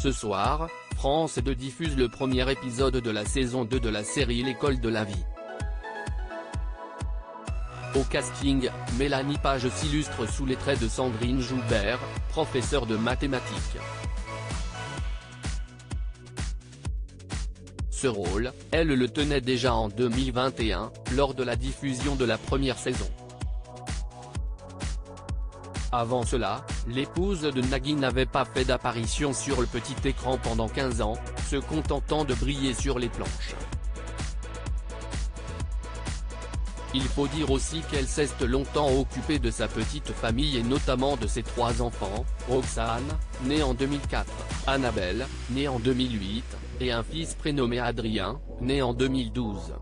Ce soir, France 2 diffuse le premier épisode de la saison 2 de la série L'école de la vie. Au casting, Mélanie Page s'illustre sous les traits de Sandrine Joubert, professeure de mathématiques. Ce rôle, elle le tenait déjà en 2021, lors de la diffusion de la première saison. Avant cela, l'épouse de Nagui n'avait pas fait d'apparition sur le petit écran pendant 15 ans, se contentant de briller sur les planches. Il faut dire aussi qu'elle s'est longtemps occupée de sa petite famille et notamment de ses 3 enfants, Roxane, née en 2004, Annabelle, née en 2008, et un fils prénommé Adrien, né en 2012.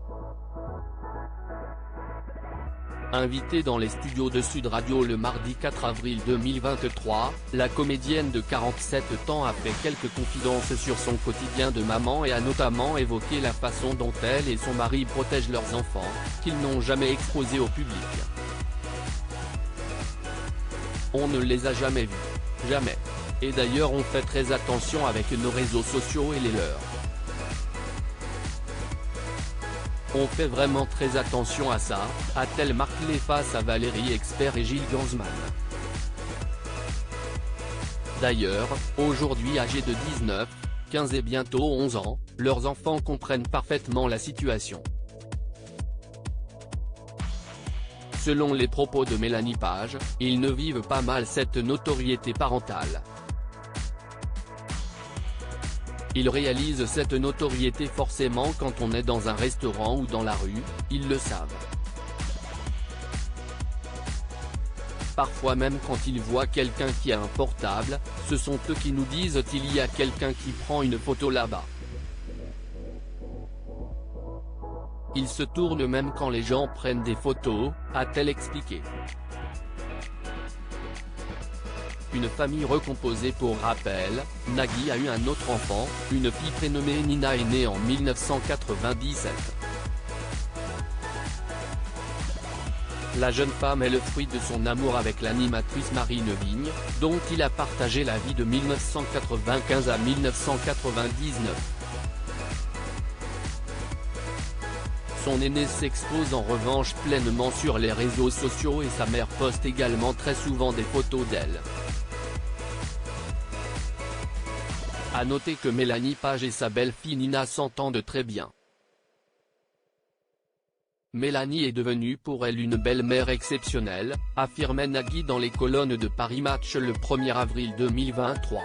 Invitée dans les studios de Sud Radio le mardi 4 avril 2023, la comédienne de 47 ans a fait quelques confidences sur son quotidien de maman et a notamment évoqué la façon dont elle et son mari protègent leurs enfants, qu'ils n'ont jamais exposés au public. On ne les a jamais vus. Jamais. Et d'ailleurs on fait très attention avec nos réseaux sociaux et les leurs. On fait vraiment très attention à ça, a-t-elle martelé face à Valérie Expert et Gilles Gansman. D'ailleurs, aujourd'hui âgés de 19, 15 et bientôt 11 ans, leurs enfants comprennent parfaitement la situation. Selon les propos de Mélanie Page, ils ne vivent pas mal cette notoriété parentale. Ils réalisent cette notoriété forcément quand on est dans un restaurant ou dans la rue, ils le savent. Parfois même quand ils voient quelqu'un qui a un portable, ce sont eux qui nous disent « il y a quelqu'un qui prend une photo là-bas ». Ils se tournent même quand les gens prennent des photos, a-t-elle expliqué. Une famille recomposée. Pour rappel, Nagui a eu un autre enfant, une fille prénommée Nina est née en 1997. La jeune femme est le fruit de son amour avec l'animatrice Marine Vigne, dont il a partagé la vie de 1995 à 1999. Son aîné s'expose en revanche pleinement sur les réseaux sociaux et sa mère poste également très souvent des photos d'elle. A noter que Mélanie Page et sa belle-fille Nina s'entendent très bien. Mélanie est devenue pour elle une belle-mère exceptionnelle, affirmait Nagui dans les colonnes de Paris Match le 1er avril 2023.